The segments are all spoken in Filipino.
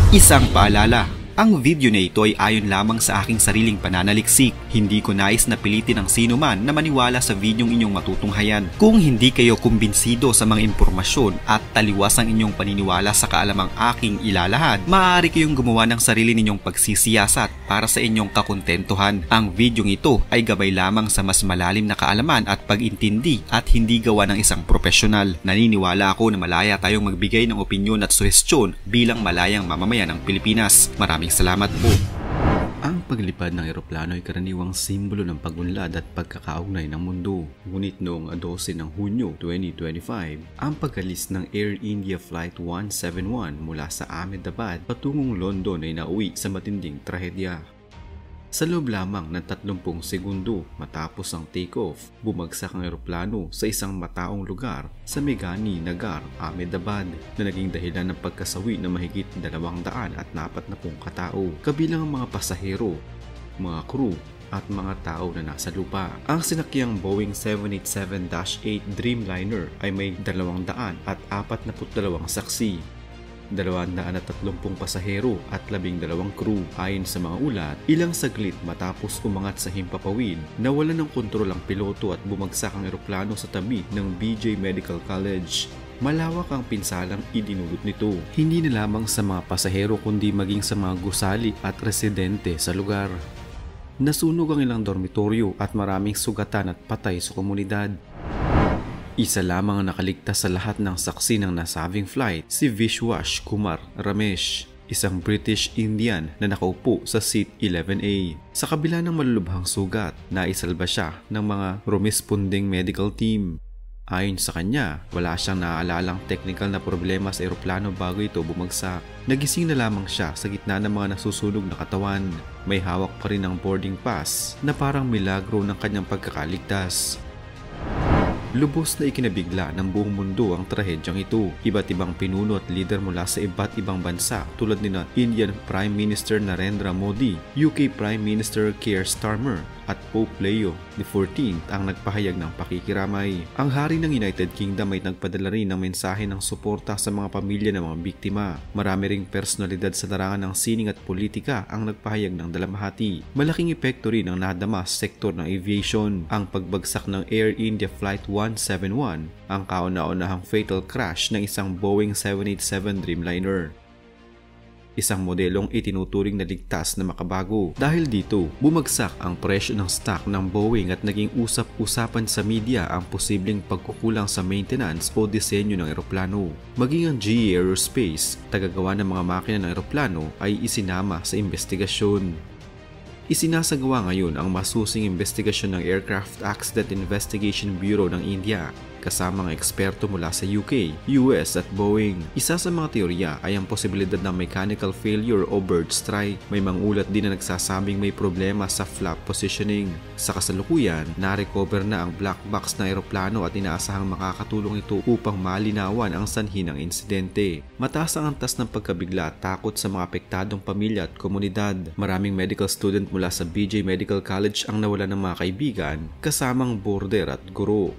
Isang paalala, ang video na ito ay ayon lamang sa aking sariling pananaliksik. Hindi ko nais na pilitin ang sino man na maniwala sa videong inyong matutunghayan. Kung hindi kayo kumbinsido sa mga impormasyon at taliwas ang inyong paniniwala sa kaalamang aking ilalahad, maaari kayong gumawa ng sarili ninyong pagsisiyasat para sa inyong kakontentuhan. Ang videong ito ay gabay lamang sa mas malalim na kaalaman at pag-intindi at hindi gawa ng isang profesional. Naniniwala ako na malaya tayong magbigay ng opinyon at suhestyon bilang malayang mamamayan ng Pilipinas. Maraming salamat po. Ang paglipad ng eroplano ay karaniwang simbolo ng pagunlad at pagkakaugnay ng mundo. Ngunit noong 12 ng Hunyo 2025, ang pag-alis ng Air India Flight 171 mula sa Ahmedabad patungong London ay nauwi sa matinding trahedya. Sa loob lamang ng 30 segundo matapos ang takeoff, bumagsak ang eroplano sa isang mataong lugar sa Meghani Nagar, Ahmedabad na naging dahilan ng pagkasawi ng mahigit 240 katao, kabilang ang mga pasahero, mga crew at mga tao na nasa lupa. Ang sinakyang Boeing 787-8 Dreamliner ay may 242 saksi, 230 pasahero at 12 crew. Ayon sa mga ulat, ilang saglit matapos umangat sa himpapawid, nawalan ng kontrol ang piloto at bumagsak ang eroplano sa tabi ng BJ Medical College. Malawak ang pinsalang idinulot nito, hindi na lamang sa mga pasahero kundi maging sa mga gusali at residente sa lugar. Nasunog ang ilang dormitoryo at maraming sugatan at patay sa komunidad. Isa lamang ang nakaligtas sa lahat ng saksi ng nasabing flight, si Vishwash Kumar Ramesh, isang British Indian na nakaupo sa seat 11A. Sa kabila ng malulubhang sugat, naisalba siya ng mga rumisponding medical team. Ayon sa kanya, wala siyang naaalalang technical na problema sa eroplano bago ito bumagsak. Nagising na lamang siya sa gitna ng mga nasusunog na katawan. May hawak pa rin ang boarding pass na parang milagro ng kanyang pagkakaligtas. Lubos na ikinabigla ng buong mundo ang trahedyang ito. Iba't ibang pinuno at lider mula sa iba't ibang bansa tulad ni Indian Prime Minister Narendra Modi, UK Prime Minister Keir Starmer at Pope Leo XIV ang nagpahayag ng pakikiramay. Ang hari ng United Kingdom ay nagpadala rin ng mensahe ng suporta sa mga pamilya ng mga biktima. Marami ring personalidad sa larangan ng sining at politika ang nagpahayag ng dalamhati. Malaking epekto rin ang nadama sa sektor ng aviation. Ang pagbagsak ng Air India Flight 171, ang kauna-unahang fatal crash ng isang Boeing 787 Dreamliner. Isang modelong itinuturing na ligtas na makabago. Dahil dito, bumagsak ang presyo ng stock ng Boeing at naging usap-usapan sa media ang posibleng pagkukulang sa maintenance o disenyo ng eroplano. Maging ang GE Aerospace, tagagawa ng mga makina ng eroplano, ay isinama sa investigasyon. Isinasagawa ngayon ang masusing investigasyon ng Aircraft Accident Investigation Bureau ng India, kasama ng eksperto mula sa UK, US at Boeing. Isa sa mga teorya ay ang posibilidad ng mechanical failure o bird strike. May mga ulat din na nagsasabing may problema sa flap positioning. Sa kasalukuyan, na-recover na ang black box na eroplano at inaasahang makakatulong ito upang malinawan ang sanhi ng insidente. Mataas ang antas ng pagkabigla at takot sa mga apektadong pamilya at komunidad. Maraming medical student mula sa BJ Medical College ang nawalan ng mga kaibigan, kasamang boarder at guro.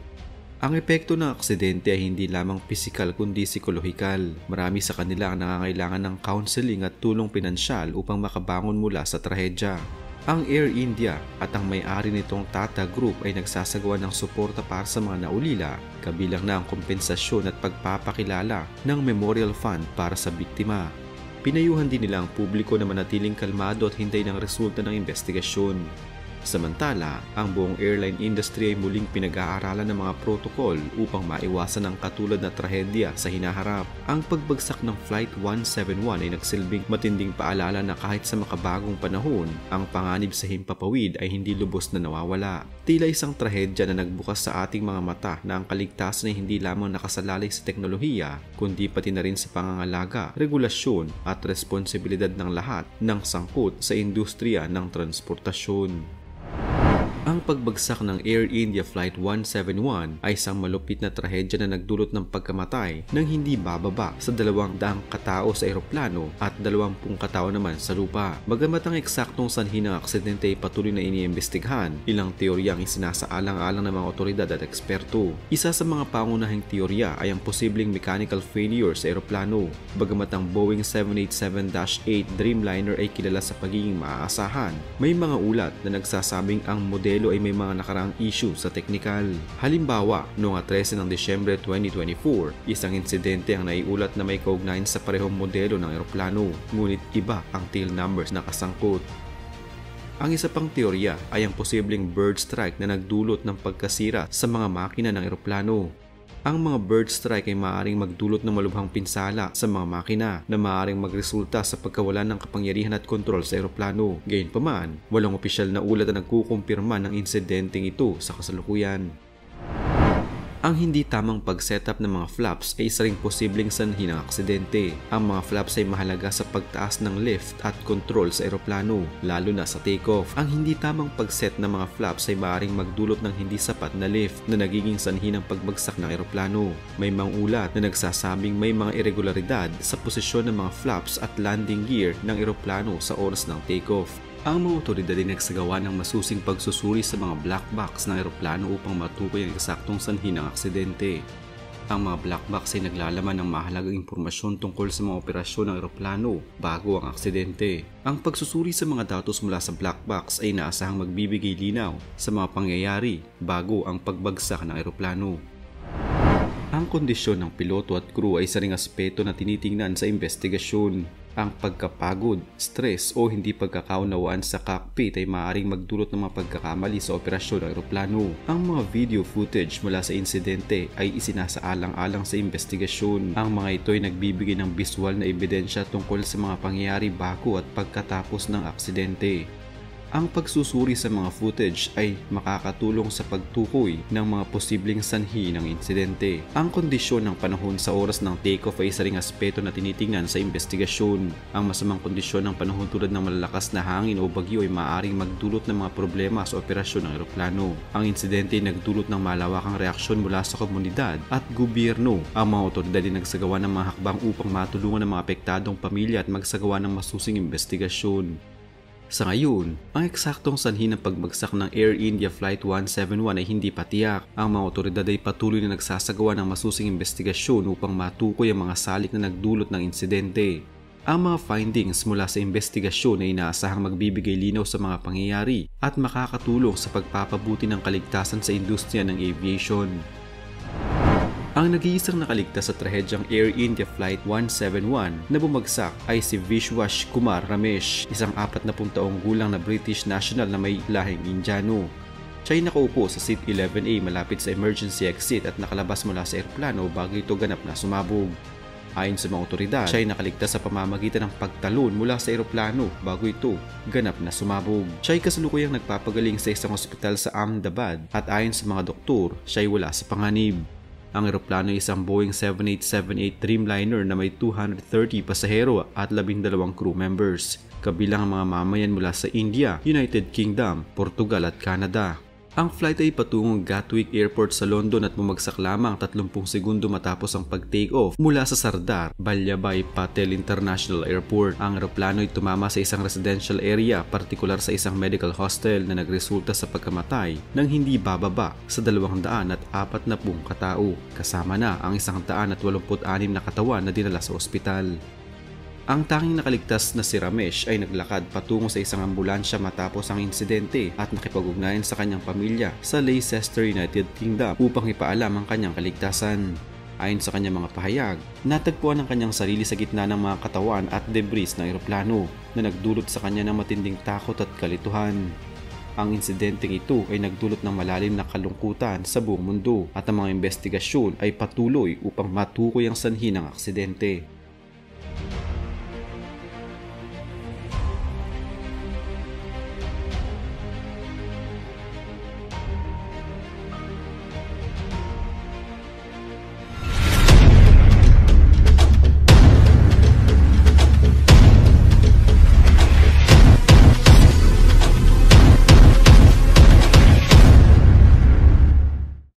Ang epekto ng aksidente ay hindi lamang pisikal kundi psikolohikal. Marami sa kanila ang nangangailangan ng counseling at tulong pinansyal upang makabangon mula sa trahedya. Ang Air India at ang may-ari nitong Tata Group ay nagsasagawa ng suporta para sa mga naulila, kabilang na ang kompensasyon at pagpapakilala ng memorial fund para sa biktima. Pinayuhan din nila ang publiko na manatiling kalmado at hintay ng resulta ng investigasyon. Samantala, ang buong airline industry ay muling pinag-aaralan ng mga protocol upang maiwasan ang katulad na trahedya sa hinaharap. Ang pagbagsak ng Flight 171 ay nagsilbing matinding paalala na kahit sa makabagong panahon, ang panganib sa himpapawid ay hindi lubos na nawawala. Tila isang trahedya na nagbukas sa ating mga mata na ang kaligtasan ay hindi lamang nakasalalay sa teknolohiya, kundi pati na rin sa pangangalaga, regulasyon at responsibilidad ng lahat ng sangkot sa industriya ng transportasyon. Ang pagbagsak ng Air India Flight 171 ay isang malupit na trahedya na nagdulot ng pagkamatay ng hindi bababa sa 200 katao sa eroplano at 20 katao naman sa lupa. Bagamat ang eksaktong sanhi ng aksidente ay patuloy na iniimbestigahan, ilang teorya ang isinasaalang-alang ng mga otoridad at eksperto. Isa sa mga pangunahing teorya ay ang posibleng mechanical failure sa eroplano. Bagamat ang Boeing 787-8 Dreamliner ay kilala sa pagiging maaasahan, may mga ulat na nagsasabing ang modelo ay may mga nakaraang issue sa teknikal. Halimbawa, noong 13 ng Disyembre 2024, isang insidente ang naiulat na may kaugnayan sa parehong modelo ng eroplano, ngunit iba ang tail numbers na kasangkot. Ang isa pang teorya ay ang posibleng bird strike na nagdulot ng pagkasira sa mga makina ng eroplano. Ang mga bird strike ay maaaring magdulot ng malubhang pinsala sa mga makina na maaaring magresulta sa pagkawalan ng kapangyarihan at kontrol sa eroplano. Gayunpaman, walang opisyal na ulat na nagkukumpirma ng insidenteng ito sa kasalukuyan. Ang hindi tamang pag-setup ng mga flaps ay isa ring posibleng sanhi ng aksidente. Ang mga flaps ay mahalaga sa pagtaas ng lift at control sa eroplano, lalo na sa takeoff. Ang hindi tamang pag-set ng mga flaps ay maaaring magdulot ng hindi sapat na lift na nagiging sanhi ng pagbagsak ng eroplano. May mga ulat na nagsasabing may mga irregularidad sa posisyon ng mga flaps at landing gear ng eroplano sa oras ng takeoff. Ang mga otoridad ay nagsagawa ng masusing pagsusuri sa mga black box ng eroplano upang matukoy ang eksaktong sanhi ng aksidente. Ang mga black box ay naglalaman ng mahalagang impormasyon tungkol sa mga operasyon ng eroplano bago ang aksidente. Ang pagsusuri sa mga datos mula sa black box ay inaasahang magbibigay linaw sa mga pangyayari bago ang pagbagsak ng eroplano. Ang kondisyon ng piloto at crew ay isa ring aspeto na tinitingnan sa investigasyon. Ang pagkapagod, stress o hindi pagkakaunawaan sa cockpit ay maaaring magdulot ng mga pagkakamali sa operasyon ng eroplano. Ang mga video footage mula sa insidente ay isinasaalang-alang sa investigasyon. Ang mga ito ay nagbibigay ng visual na ebidensya tungkol sa mga pangyayari bago at pagkatapos ng aksidente. Ang pagsusuri sa mga footage ay makakatulong sa pagtukoy ng mga posibleng sanhi ng insidente. Ang kondisyon ng panahon sa oras ng takeoff ay isa ring aspeto na tinitingnan sa investigasyon. Ang masamang kondisyon ng panahon tulad ng malalakas na hangin o bagyo ay maaaring magdulot ng mga problema sa operasyon ng eroplano. Ang insidente ay nagdulot ng malawakang reaksyon mula sa komunidad at gobyerno. Ang mga otoridad ay nagsagawa ng mga hakbang upang matulungan ang mga apektadong pamilya at magsagawa ng masusing investigasyon. Sa ngayon, ang eksaktong sanhi ng pagbagsak ng Air India Flight 171 ay hindi pa tiyak. Ang mga otoridad ay patuloy na nagsasagawa ng masusing investigasyon upang matukoy ang mga salik na nagdulot ng insidente. Ang mga findings mula sa investigasyon ay inaasahang magbibigay linaw sa mga pangyayari at makakatulong sa pagpapabuti ng kaligtasan sa industriya ng aviation. Ang nag-iisang nakaligtas sa trahedyang Air India Flight 171 na bumagsak ay si Vishwash Kumar Ramesh, isang 40 taong gulang na British national na may lahing Indiano. Siya ay nakaupo sa seat 11A malapit sa emergency exit at nakalabas mula sa eroplano bago ito ganap na sumabog. Ayon sa mga otoridad, siya ay nakaligtas sa pamamagitan ng pagtalon mula sa eroplano bago ito ganap na sumabog. Siya ay kasalukuyang nagpapagaling sa isang ospital sa Ahmedabad at ayon sa mga doktor, siya ay wala sa panganib. Ang eroplano ay isang Boeing 787-8 Dreamliner na may 230 pasahero at 12 crew members, kabilang ang mga mamayan mula sa India, United Kingdom, Portugal at Canada. Ang flight ay patungong Gatwick Airport sa London at bumagsak lamang 30 segundo matapos ang pag-take off mula sa Sardar Vallabhbhai Patel International Airport. Ang eroplano ay tumama sa isang residential area, partikular sa isang medical hostel na nagresulta sa pagkamatay ng hindi bababa sa 240 katao, kasama na ang 186 na katawan na dinala sa ospital. Ang tanging nakaligtas na si Ramesh ay naglakad patungo sa isang ambulansya matapos ang insidente at nakipag-ugnayan sa kanyang pamilya sa Leicester, United Kingdom upang ipaalam ang kanyang kaligtasan. Ayon sa kanyang mga pahayag, natagpuan ang kanyang sarili sa gitna ng mga katawan at debris ng eroplano na nagdulot sa kanya ng matinding takot at kalituhan. Ang insidenteng ito ay nagdulot ng malalim na kalungkutan sa buong mundo at ang mga investigasyon ay patuloy upang matukoy ang sanhi ng aksidente.